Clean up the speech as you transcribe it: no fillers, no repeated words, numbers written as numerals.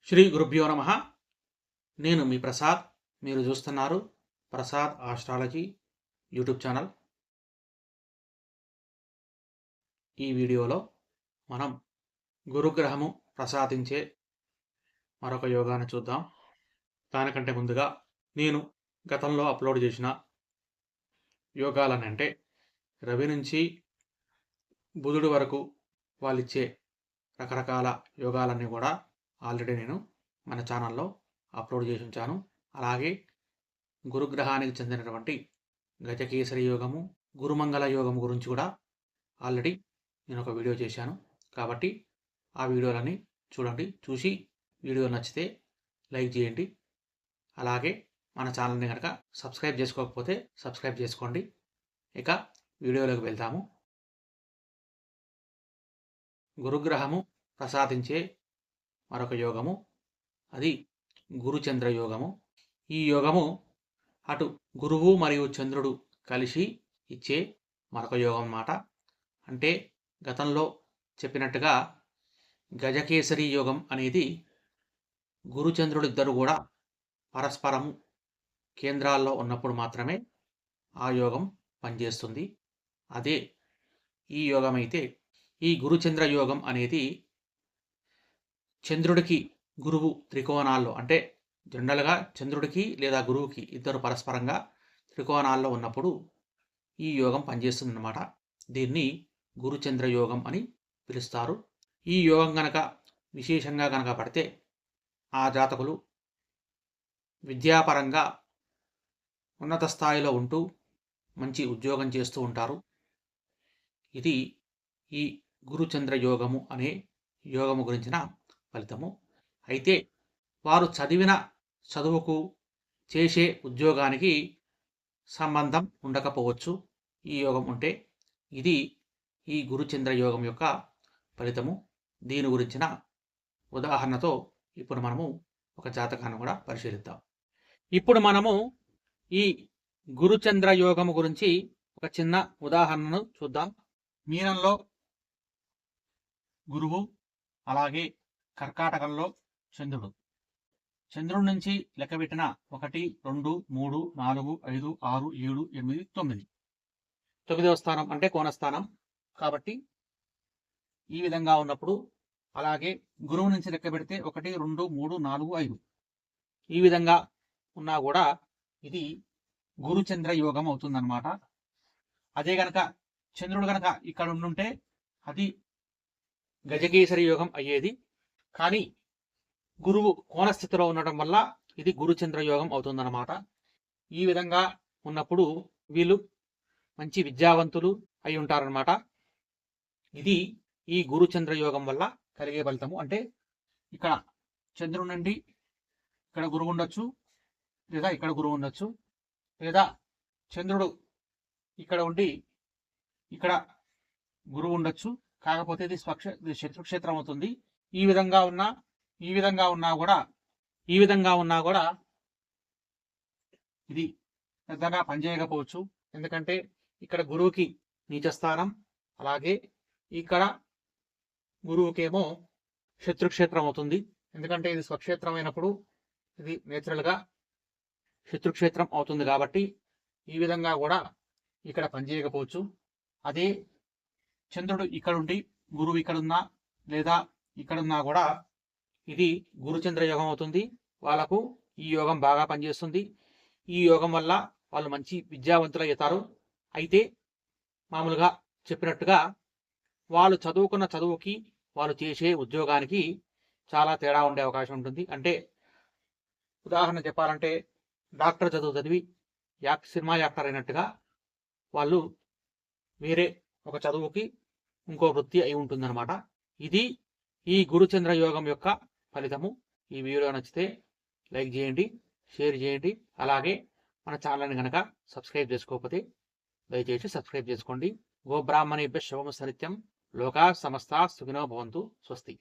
శ్రీ గురుభ్యో నమః. నేను మీ ప్రసాద్. మీరు చూస్తున్నారు ప్రసాద్ ఆస్ట్రాలజీ యూట్యూబ్ ఛానల్. ఈ వీడియోలో మనం గురుగ్రహము ప్రసాదించే మరొక యోగాన్ని చూద్దాం. దానికంటే ముందుగా నేను గతంలో అప్లోడ్ చేసిన యోగాలని అంటే రవి నుంచి బుధుడు వరకు వాళ్ళిచ్చే రకరకాల యోగాలన్నీ కూడా ఆల్రెడీ నేను మన ఛానల్లో అప్లోడ్ చేసి ఉంచాను. అలాగే గురుగ్రహానికి చెందినటువంటి గజకేసరి యోగము, గురుమంగళ యోగము గురించి కూడా ఆల్రెడీ నేను ఒక వీడియో చేశాను. కాబట్టి ఆ వీడియోలని చూడండి. చూసి వీడియో నచ్చితే లైక్ చేయండి. అలాగే మన ఛానల్ని కనుక సబ్స్క్రైబ్ చేసుకోకపోతే సబ్స్క్రైబ్ చేసుకోండి. ఇక వీడియోలోకి వెళ్తాము. గురుగ్రహము ప్రసాదించే మరొక యోగము అది గురుచంద్ర యోగము. ఈ యోగము అటు గురువు మరియు చంద్రుడు కలిసి ఇచ్చే మరొక యోగం అన్నమాట. అంటే గతంలో చెప్పినట్టుగా గజకేసరి యోగం అనేది గురుచంద్రుడు ఇద్దరు కూడా పరస్పరము కేంద్రాల్లో ఉన్నప్పుడు మాత్రమే ఆ యోగం పనిచేస్తుంది. అదే ఈ యోగం అయితే ఈ గురుచంద్ర యోగం అనేది చంద్రుడికి గురువు త్రికోణాల్లో, అంటే జనరల్గా చంద్రుడికి లేదా గురువుకి ఇద్దరు పరస్పరంగా త్రికోణాల్లో ఉన్నప్పుడు ఈ యోగం పనిచేస్తుందన్నమాట. దీన్ని గురుచంద్ర యోగం అని పిలుస్తారు. ఈ యోగం గనక విశేషంగా గనక పడితే ఆ జాతకులు విద్యాపరంగా ఉన్నత స్థాయిలో ఉంటూ మంచి ఉద్యోగం చేస్తూ ఉంటారు. ఇది ఈ గురుచంద్ర యోగము అనే యోగము గురించిన ఫలితము. అయితే వారు చదివిన చదువుకు చేసే ఉద్యోగానికి సంబంధం ఉండకపోవచ్చు ఈ యోగం ఉంటే. ఇది ఈ గురుచంద్ర యోగం యొక్క ఫలితము. దీని గురించిన ఉదాహరణతో ఇప్పుడు మనము ఒక జాతకాన్ని కూడా పరిశీలిద్దాం. ఇప్పుడు మనము ఈ గురుచంద్ర యోగము గురించి ఒక చిన్న ఉదాహరణను చూద్దాం. మీనంలో గురువు, అలాగే కర్కాటకంలో చంద్రుడు. చంద్రుడి నుంచి లెక్కబెట్టిన 1, 2, 3, 4, 5, 6, 7, 8, 9. 9వ స్థానం అంటే కోణస్థానం. కాబట్టి ఈ విధంగా ఉన్నప్పుడు, అలాగే గురువు నుంచి లెక్క పెడితే 1, 2, 3, 4, 5 ఈ విధంగా ఉన్నా కూడా ఇది గురుచంద్ర యోగం అవుతుందన్నమాట. అదే గనక చంద్రుడు గనక ఇక్కడ ఉండుంటే అది గజకేసరి యోగం అయ్యేది. కానీ గురువు కోణస్థితిలో ఉండటం వల్ల ఇది గురుచంద్ర యోగం అవుతుందన్నమాట. ఈ విధంగా ఉన్నప్పుడు వీళ్ళు మంచి విద్యావంతులు అయి ఉంటారనమాట. ఇది ఈ గురుచంద్ర యోగం వల్ల కలిగే ఫలితము. అంటే ఇక్కడ చంద్రుడి నుండి ఇక్కడ గురువు ఉండొచ్చు, లేదా ఇక్కడ గురువు ఉండొచ్చు, లేదా చంద్రుడు ఇక్కడ ఉండి ఇక్కడ గురువు ఉండొచ్చు. కాకపోతే ఇది శత్రుక్షేత్రం అవుతుంది. ఈ విధంగా ఉన్నా కూడా ఇది పెద్దగా పనిచేయకపోవచ్చు. ఎందుకంటే ఇక్కడ గురువుకి నీచస్థానం, అలాగే ఇక్కడ గురువుకేమో శత్రుక్షేత్రం అవుతుంది. ఎందుకంటే ఇది స్వక్షేత్రం అయినప్పుడు ఇది నేచురల్గా శత్రుక్షేత్రం అవుతుంది. కాబట్టి ఈ విధంగా కూడా ఇక్కడ పనిచేయకపోవచ్చు. అదే చంద్రుడు ఇక్కడ ఉండి గురువు ఇక్కడున్నా లేదా ఇక్కడున్నా కూడా ఇది గురుచంద్ర యోగం అవుతుంది. వాళ్ళకు ఈ యోగం బాగా పనిచేస్తుంది. ఈ యోగం వల్ల వాళ్ళు మంచి విద్యావంతులు అవుతారు. అయితే మామూలుగా చెప్పినట్టుగా వాళ్ళు చదువుకున్న చదువుకి వాళ్ళు చేసే ఉద్యోగానికి చాలా తేడా ఉండే అవకాశం ఉంటుంది. అంటే ఉదాహరణ చెప్పాలంటే డాక్టర్ చదువు చదివి సినిమా యాక్టర్ అయినట్టుగా వాళ్ళు వేరే ఒక చదువుకి ఇంకో వృత్తి అయి ఉంటుందన్నమాట. ఇది ఈ గురుచంద్ర యోగం యొక్క ఫలితము. ఈ వీడియో నచ్చితే లైక్ చేయండి, షేర్ చేయండి. అలాగే మన ఛానల్ని కనుక సబ్స్క్రైబ్ చేసుకోకపోతే దయచేసి సబ్స్క్రైబ్ చేసుకోండి. గోబ్రాహ్మణేభ్యః శుభమస్తు నిత్యం. లోకా సమస్తా సుఖినో భవంతు. స్వస్తి.